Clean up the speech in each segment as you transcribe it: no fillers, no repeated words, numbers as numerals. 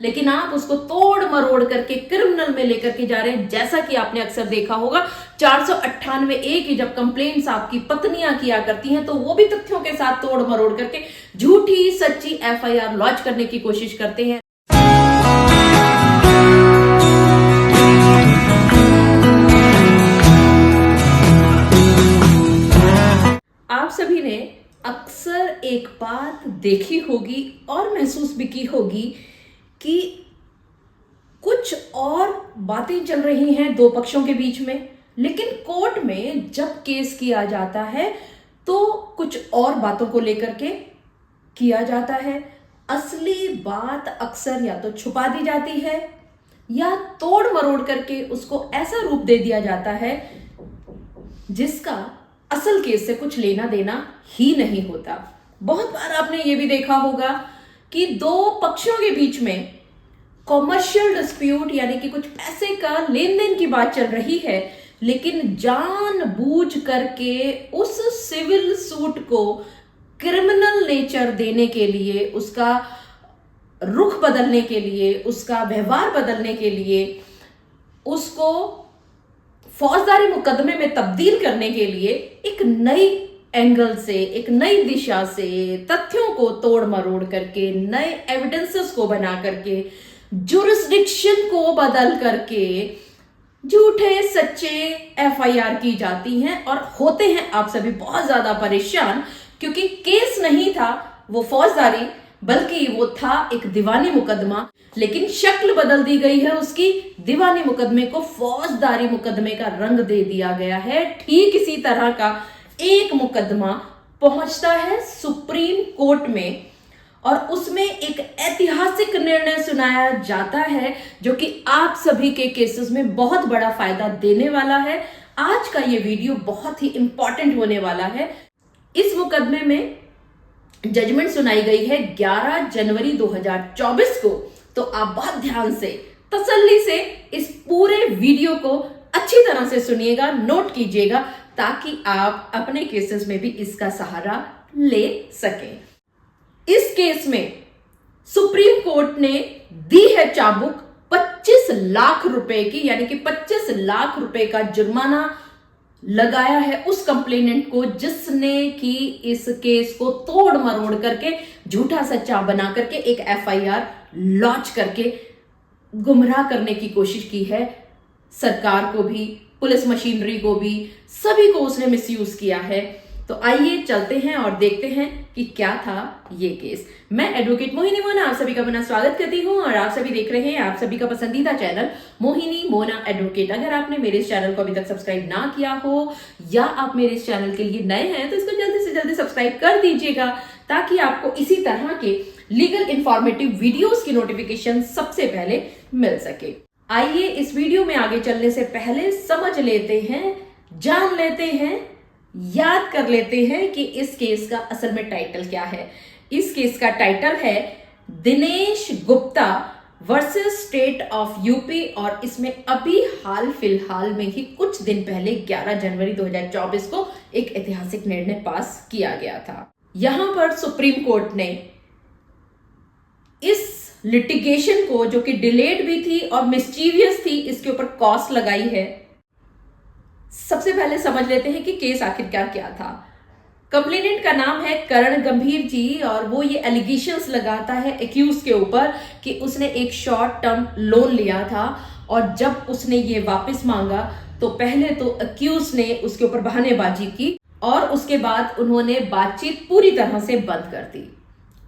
लेकिन आप उसको तोड़ मरोड़ करके क्रिमिनल में लेकर के जा रहे हैं। जैसा कि आपने अक्सर देखा होगा 498A की जब कंप्लेंट्स आपकी पत्नियां किया करती हैं तो वो भी तथ्यों के साथ तोड़ मरोड़ करके झूठी सच्ची FIR लॉन्च करने की कोशिश करते हैं। आप सभी ने अक्सर एक बात देखी होगी और महसूस भी की होगी कि कुछ और बातें चल रही हैं दो पक्षों के बीच में, लेकिन कोर्ट में जब केस किया जाता है तो कुछ और बातों को लेकर के किया जाता है। असली बात अक्सर या तो छुपा दी जाती है या तोड़ मरोड़ करके उसको ऐसा रूप दे दिया जाता है जिसका असल केस से कुछ लेना देना ही नहीं होता। बहुत बार आपने ये भी देखा होगा कि दो पक्षों के बीच में कॉमर्शियल डिस्प्यूट यानी कि कुछ पैसे का लेन देन की बात चल रही है, लेकिन जानबूझ करके उस सिविल सूट को क्रिमिनल नेचर देने के लिए, उसका रुख बदलने के लिए, उसका व्यवहार बदलने के लिए, उसको फौजदारी मुकदमे में तब्दील करने के लिए एक नई एंगल से, एक नई दिशा से तथ्यों को तोड़ मरोड़ करके, नए एविडेंसेस को बना करके, जुरिस्डिक्शन को बदल करके झूठे सच्चे FIR की जाती हैं और होते हैं आप सभी बहुत ज्यादा परेशान, क्योंकि केस नहीं था वो फौजदारी, बल्कि वो था एक दीवानी मुकदमा। लेकिन शक्ल बदल दी गई है उसकी, दीवानी मुकदमे को फौजदारी मुकदमे का रंग दे दिया गया है। ठीक इसी तरह का एक मुकदमा पहुंचता है सुप्रीम कोर्ट में और उसमें एक ऐतिहासिक निर्णय सुनाया जाता है जो कि आप सभी के केसेस में बहुत बड़ा फायदा देने वाला है। आज का ये वीडियो बहुत ही इंपॉर्टेंट होने वाला है। इस मुकदमे में जजमेंट सुनाई गई है 11 जनवरी 2024 को, तो आप बहुत ध्यान से, तसल्ली से इस पूरे वीडियो को अच्छी तरह से सुनिएगा, नोट कीजिएगा, ताकि आप अपने केसेस में भी इसका सहारा ले सकें। इस केस में सुप्रीम कोर्ट ने दी है चाबुक 25 लाख रुपए की, यानी कि 25 लाख रुपए का जुर्माना लगाया है उस कंप्लेनेंट को जिसने कि इस केस को तोड़ मरोड़ करके झूठा सच्चा बना करके एक FIR लॉन्च करके गुमराह करने की कोशिश की है। सरकार को भी, पुलिस मशीनरी को भी, सभी को उसने मिसयूज किया है। तो आइए चलते हैं और देखते हैं कि क्या था ये केस। मैं एडवोकेट मोहिनी मोना आप सभी का पुनः स्वागत करती हूं और आप सभी देख रहे हैं आप सभी का पसंदीदा चैनल मोहिनी मोना एडवोकेट। अगर आपने मेरे इस चैनल को अभी तक सब्सक्राइब ना किया हो या आप मेरे इस चैनल के लिए नए हैं तो इसको जल्दी से जल्दी सब्सक्राइब कर दीजिएगा, ताकि आपको इसी तरह के लीगल इंफॉर्मेटिव वीडियोस की नोटिफिकेशन सबसे पहले मिल सके। आइए इस वीडियो में आगे चलने से पहले समझ लेते हैं, जान लेते हैं, याद कर लेते हैं कि इस केस का असल में टाइटल क्या है। इस केस का टाइटल है Dinesh Gupta versus state of UP और इसमें अभी हाल फिलहाल में ही कुछ दिन पहले 11 जनवरी 2024 को एक ऐतिहासिक निर्णय पास किया गया था। यहां पर सुप्रीम कोर्ट ने इस लिटिगेशन को, जो कि डिलेड भी थी और मिस्चीवियस थी, इसके ऊपर कॉस्ट लगाई है। सबसे पहले समझ लेते हैं कि केस आखिरकार क्या था। कंप्लेनेंट का नाम है करण गंभीर जी और वो ये एलिगेशंस लगाता है एक्यूज के ऊपर कि उसने एक शॉर्ट टर्म लोन लिया था और जब उसने ये वापस मांगा तो पहले तो एक्यूज ने उसके ऊपर बहानेबाजी की और उसके बाद उन्होंने बातचीत पूरी तरह से बंद कर दी।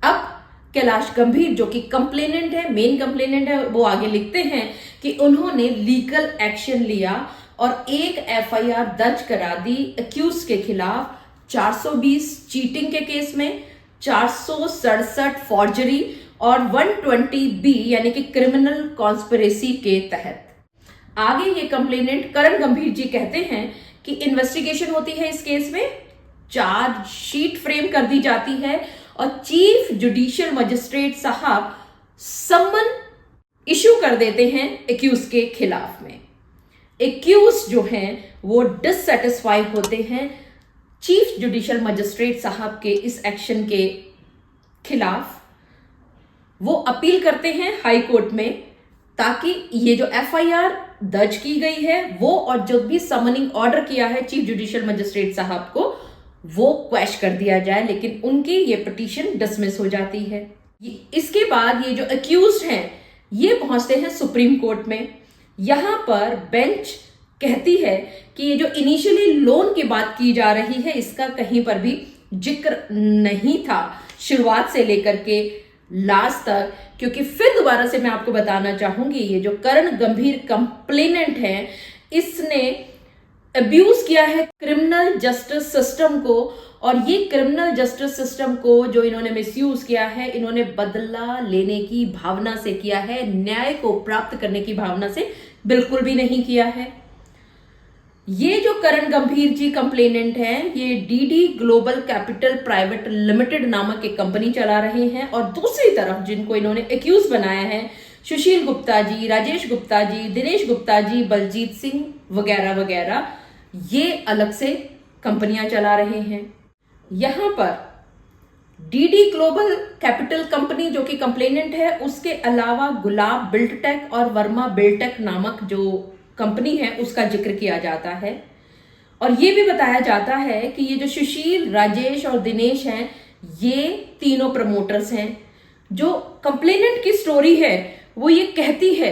अब कैलाश गंभीर जो कि कंप्लेनेंट है, मेन कंप्लेनेंट है, वो आगे लिखते हैं कि उन्होंने लीगल एक्शन लिया और एक FIR दर्ज करा दी एक्यूज के खिलाफ 420 चीटिंग के केस में, 467 फॉर्जरी और 120B यानी कि क्रिमिनल कॉन्स्पिरेसी के तहत। आगे ये कंप्लेनेंट करण गंभीर जी कहते हैं कि इन्वेस्टिगेशन होती है इस केस में, चार्जशीट फ्रेम कर दी जाती है और चीफ जुडिशियल मजिस्ट्रेट साहब सम्मन इशू कर देते हैं एक्यूज के खिलाफ में। एक्यूज जो हैं वो डिससेटिस्फाई होते हैं चीफ जुडिशियल मजिस्ट्रेट साहब के इस एक्शन के खिलाफ। वो अपील करते हैं हाई कोर्ट में, ताकि ये जो एफआईआर दर्ज की गई है वो और जो भी समनिंग ऑर्डर किया है चीफ जुडिशियल मजिस्ट्रेट साहब को वो क्वैश कर दिया जाए। लेकिन उनकी ये पिटीशन डिसमिस हो जाती है। इसके बाद ये जो अक्यूज्ड हैं ये पहुंचते हैं सुप्रीम कोर्ट में। यहां पर बेंच कहती है कि ये जो इनिशियली लोन की बात की जा रही है इसका कहीं पर भी जिक्र नहीं था शुरुआत से लेकर के लास्ट तक, क्योंकि फिर दोबारा से मैं आपको बताना चाहूंगी ये जो करण गंभीर कंप्लेनेंट है इसने अब्यूज किया है क्रिमिनल जस्टिस सिस्टम को, और ये क्रिमिनल जस्टिस सिस्टम को जो इन्होंने मिसयूज किया है इन्होंने बदला लेने की भावना से किया है, न्याय को प्राप्त करने की भावना से बिल्कुल भी नहीं किया है। ये जो करण गंभीर जी कंप्लेनेंट हैं ये DD global capital private limited नामक एक कंपनी चला रहे हैं, और दूसरी तरफ जिनको इन्होंने एक्यूज बनाया है सुशील गुप्ता जी, राजेश गुप्ता जी, दिनेश गुप्ता जी, बलजीत सिंह वगैरह वगैरह, ये अलग से कंपनियां चला रहे हैं। यहां पर डीडी ग्लोबल कैपिटल कंपनी जो कि कंप्लेनेंट है उसके अलावा गुलाब बिल्डटेक और वर्मा बिल्डटेक नामक जो कंपनी है उसका जिक्र किया जाता है, और ये भी बताया जाता है कि ये जो सुशील, राजेश और दिनेश हैं ये तीनों प्रमोटर्स हैं। जो कंप्लेनेंट की स्टोरी है वो ये कहती है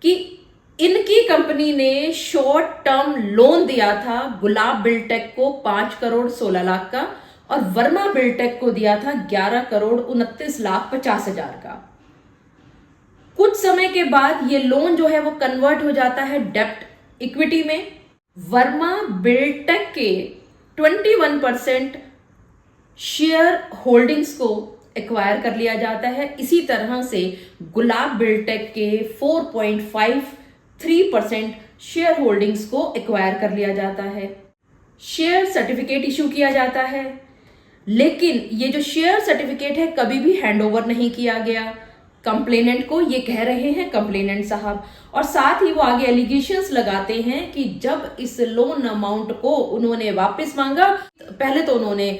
कि इनकी कंपनी ने शॉर्ट टर्म लोन दिया था गुलाब बिल्डटेक को 5 करोड़ 16 लाख का, और वर्मा बिल्डटेक को दिया था 11 करोड़ 29 लाख 50 हजार का। कुछ समय के बाद ये लोन जो है वो कन्वर्ट हो जाता है डेब्ट इक्विटी में। वर्मा बिल्डटेक के 21% शेयर होल्डिंग्स को एक्वायर कर लिया जाता है। इसी तरह से गुलाब बिल्डटेक के 4.53% शेयर होल्डिंग्स को एक्वायर कर लिया जाता है। शेयर सर्टिफिकेट इशू किया जाता है, लेकिन ये जो शेयर सर्टिफिकेट है कभी भी हैंडओवर नहीं किया गया कंप्लेनेंट को, ये कह रहे हैं कंप्लेनेंट साहब। और साथ ही वो आगे एलिगेशंस लगाते हैं कि जब इस लोन अमाउंट को उन्होंने वापस मांगा पहले तो उन्होंने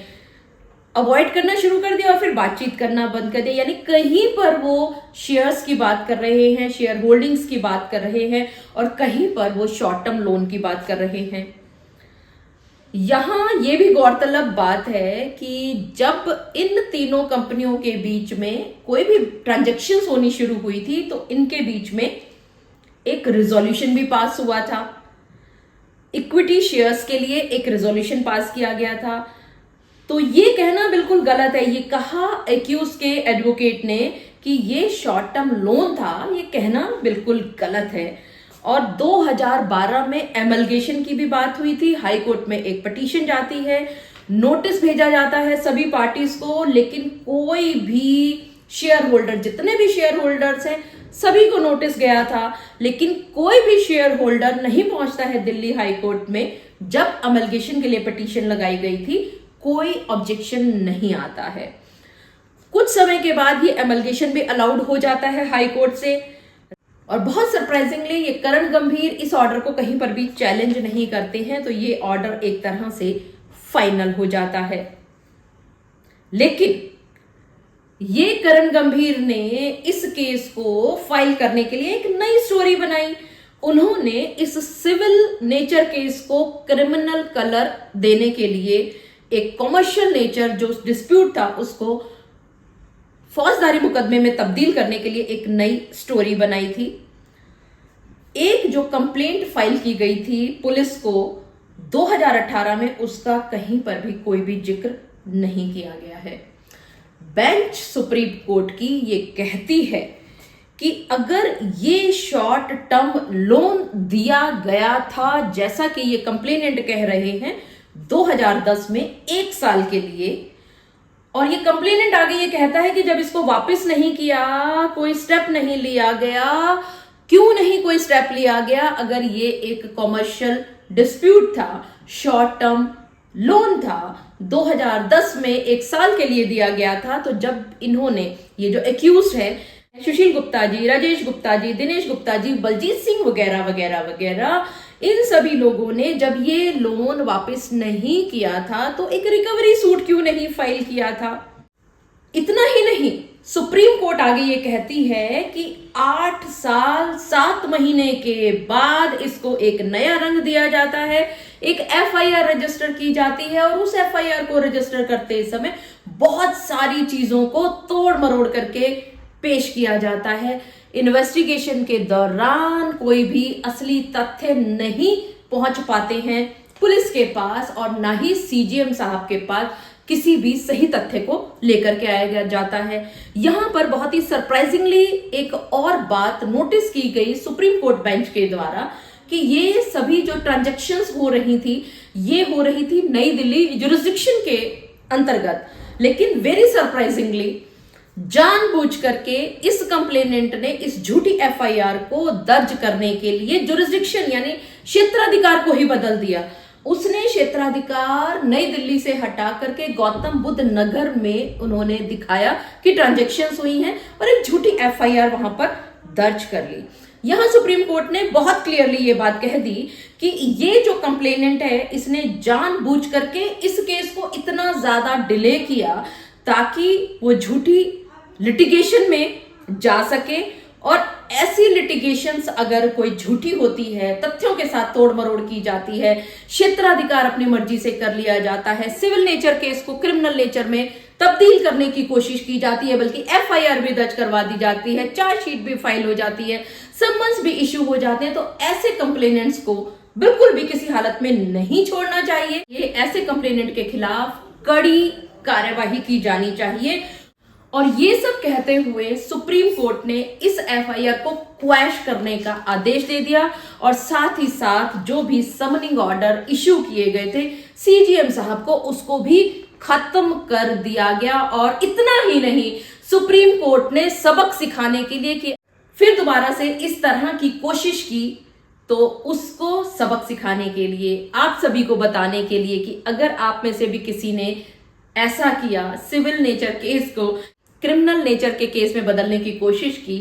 अवॉइड करना शुरू कर दिया और फिर बातचीत करना बंद कर दिया, यानी कहीं पर वो शेयर्स की बात कर रहे हैं, शेयर होल्डिंग्स की बात कर रहे हैं, और कहीं पर वो शॉर्ट टर्म लोन की बात कर रहे हैं। यहां ये भी गौरतलब बात है कि जब इन तीनों कंपनियों के बीच में कोई भी ट्रांजैक्शंस होनी शुरू हुई थी तो इनके बीच में एक रिजोल्यूशन भी पास हुआ था। इक्विटी शेयर्स के लिए एक रिजोल्यूशन पास किया गया था। तो ये कहना बिल्कुल गलत है, ये कहा एक्यूज के एडवोकेट ने कि ये शॉर्ट टर्म लोन था, ये कहना बिल्कुल गलत है। और 2012 में एमलगेशन की भी बात हुई थी, हाई कोर्ट में एक पिटीशन जाती है, नोटिस भेजा जाता है सभी पार्टीज को, लेकिन कोई भी शेयर होल्डर, जितने भी शेयर होल्डर्स हैं सभी को नोटिस गया था, लेकिन कोई भी शेयर होल्डर नहीं पहुंचता है दिल्ली हाई कोर्ट में। जब एमलगेशन के लिए पिटीशन लगाई गई थी कोई ऑब्जेक्शन नहीं आता है। कुछ समय के बाद ये एमलगेशन भी अलाउड हो जाता है हाई कोर्ट से, और बहुत सरप्राइजिंगली ये करण गंभीर इस ऑर्डर को कहीं पर भी चैलेंज नहीं करते हैं, तो ये ऑर्डर एक तरह से फाइनल हो जाता है। लेकिन ये करण गंभीर ने इस केस को फाइल करने के लिए एक नई स्टोरी बनाई। उन्होंने इस सिविल नेचर केस को क्रिमिनल कलर देने के लिए एक कॉमर्शियल नेचर जो डिस्प्यूट था उसको फौजदारी मुकदमे में तब्दील करने के लिए एक नई स्टोरी बनाई थी। एक जो कंप्लेंट फाइल की गई थी पुलिस को 2018 में, उसका कहीं पर भी कोई भी जिक्र नहीं किया गया है। बेंच सुप्रीम कोर्ट की ये कहती है कि अगर ये शॉर्ट टर्म लोन दिया गया था जैसा कि ये कंप्लेनेंट कह रहे हैं 2010 में 1 साल के लिए, और ये कंप्लेनेंट आगे ये कहता है कि जब इसको वापस नहीं किया, कोई स्टेप नहीं लिया गया, क्यों नहीं कोई स्टेप लिया गया? अगर ये एक कॉमर्शियल डिस्प्यूट था, शॉर्ट टर्म लोन था, 2010 में 1 साल के लिए दिया गया था, तो जब इन्होंने ये जो एक्यूज है सुशील गुप्ता जी, राजेश गुप्ता जी, दिनेश गुप्ता जी, बलजीत सिंह वगैरह वगैरह वगैरह, इन सभी लोगों ने जब ये लोन वापस नहीं किया था तो एक रिकवरी सूट क्यों नहीं फाइल किया था? इतना ही नहीं, सुप्रीम कोर्ट आगे ये कहती है कि 8 साल 7 महीने के बाद इसको एक नया रंग दिया जाता है, एक एफआईआर रजिस्टर की जाती है और उस एफआईआर को रजिस्टर करते समय बहुत सारी चीजों को तोड़ मरोड़ करके पेश किया जाता है। इन्वेस्टिगेशन के दौरान कोई भी असली तथ्य नहीं पहुंच पाते हैं पुलिस के पास और ना ही सीजीएम साहब के पास किसी भी सही तथ्य को लेकर के आया जाता है। यहां पर बहुत ही सरप्राइजिंगली एक और बात नोटिस की गई सुप्रीम कोर्ट बेंच के द्वारा कि ये सभी जो ट्रांजैक्शंस हो रही थी ये हो रही थी नई दिल्ली जुरिस्डिक्शन के अंतर्गत, लेकिन वेरी सरप्राइजिंगली जानबूझ करके इस कंप्लेनेंट ने इस झूठी एफआईआर को दर्ज करने के लिए जुरिस्डिक्शन यानी क्षेत्राधिकार को ही बदल दिया। उसने क्षेत्राधिकार नई दिल्ली से हटा करके गौतम बुद्ध नगर में उन्होंने दिखाया कि ट्रांजैक्शंस हुई हैं और एक झूठी एफआईआर वहां पर दर्ज कर ली। यहां सुप्रीम कोर्ट ने बहुत क्लियरली ये बात कह दी कि ये जो कंप्लेनेंट है इसने जानबूझ करके इस केस को इतना ज्यादा डिले किया ताकि वो झूठी लिटिगेशन में जा सके और ऐसी लिटिगेशंस अगर कोई झूठी होती है, तथ्यों के साथ तोड़ मरोड़ की जाती है, क्षेत्राधिकार अपनी मर्जी से कर लिया जाता है, सिविल नेचर केस को क्रिमिनल नेचर में तब्दील करने की कोशिश की जाती है, बल्कि एफआईआर भी दर्ज करवा दी जाती है, चार्जशीट भी फाइल हो जाती है, समन्स भी इश्यू हो जाते हैं, तो ऐसे कंप्लेनेंट्स को बिल्कुल भी किसी हालत में नहीं छोड़ना चाहिए। ये ऐसे कंप्लेनेंट के खिलाफ कड़ी कार्यवाही की जानी चाहिए। और ये सब कहते हुए सुप्रीम कोर्ट ने इस एफआईआर को क्वैश करने का आदेश दे दिया और साथ ही साथ जो भी समनिंग ऑर्डर इश्यू किए गए थे सीजीएम साहब को उसको भी खत्म कर दिया गया। और इतना ही नहीं, सुप्रीम कोर्ट ने सबक सिखाने के लिए कि फिर दोबारा से इस तरह की कोशिश की तो उसको सबक सिखाने के लिए, आप सभी को बताने के लिए कि अगर आप में से भी किसी ने ऐसा किया, सिविल नेचर केस को क्रिमिनल नेचर के केस में बदलने की कोशिश की,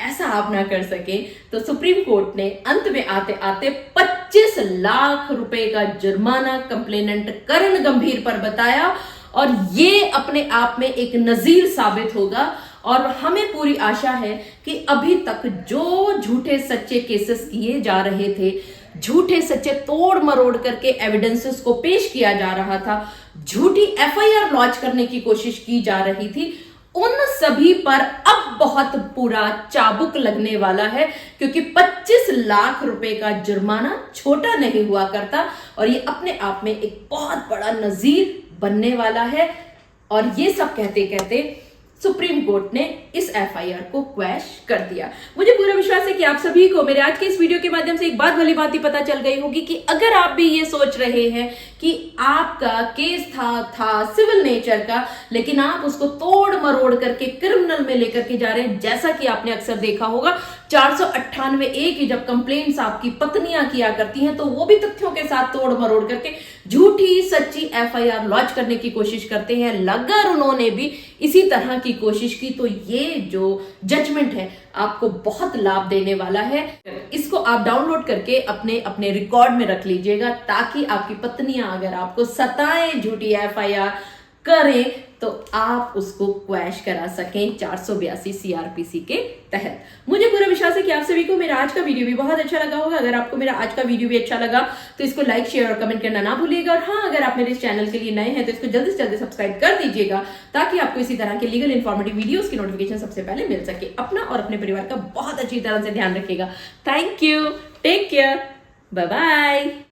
ऐसा आप ना कर सके, तो सुप्रीम कोर्ट ने अंत में आते आते 25 लाख रुपए का जुर्माना कंप्लेनेंट करण गंभीर पर बताया। और ये अपने आप में एक नजीर साबित होगा और हमें पूरी आशा है कि अभी तक जो झूठे सच्चे केसेस किए जा रहे थे, झूठे सच्चे तोड़ मरोड़ करके एविडेंसेस को पेश किया जा रहा था, झूठी एफआईआर लॉन्च करने की कोशिश की जा रही थी, उन सभी पर अब बहुत पूरा चाबुक लगने वाला है, क्योंकि 25 लाख रुपए का जुर्माना छोटा नहीं हुआ करता और ये अपने आप में एक बहुत बड़ा नजीर बनने वाला है। और ये सब कहते कहते सुप्रीम कोर्ट ने इस एफआईआर को क्वैश कर दिया। मुझे पूरा विश्वास है कि आप सभी को मेरे आज के इस वीडियो के माध्यम से एक बात भली बात ही पता चल गई होगी कि अगर आप भी ये सोच रहे हैं कि आपका केस था सिविल नेचर का, लेकिन आप उसको तोड़ मरोड़ करके क्रिमिनल में लेकर के जा रहे हैं, जैसा कि आपने अक्सर देखा होगा 498A की जब कंप्लेंट्स आपकी पत्नियां किया करती हैं तो वो भी तथ्यों के साथ तोड़ मरोड़ करके झूठी सच्ची एफआईआर लॉन्च करने की कोशिश करते हैं। अगर उन्होंने भी इसी तरह की कोशिश की तो ये जो जजमेंट है आपको बहुत लाभ देने वाला है। इसको आप डाउनलोड करके अपने अपने रिकॉर्ड में रख लीजिएगा ताकि आपकी पत्नियां अगर आपको सताएं, झूठी एफआईआर करें, तो आप उसको क्वैश करा सकें 482 सीआरपीसी के तहत। मुझे पूरा विश्वास है कि आप सभी को मेरा आज का वीडियो भी बहुत अच्छा लगा होगा। अगर आपको मेरा आज का वीडियो भी अच्छा लगा तो इसको लाइक, शेयर और कमेंट करना ना भूलिएगा। और हाँ, अगर आप मेरे इस चैनल के लिए नए हैं तो इसको जल्दी से जल्दी सब्सक्राइब कर दीजिएगा ताकि आपको इसी तरह के लीगल इन्फॉर्मेटिव वीडियोस की नोटिफिकेशन सबसे पहले मिल सके। अपना और अपने परिवार का बहुत अच्छी तरह से ध्यान रखिएगा। Thank you, take care, bye bye.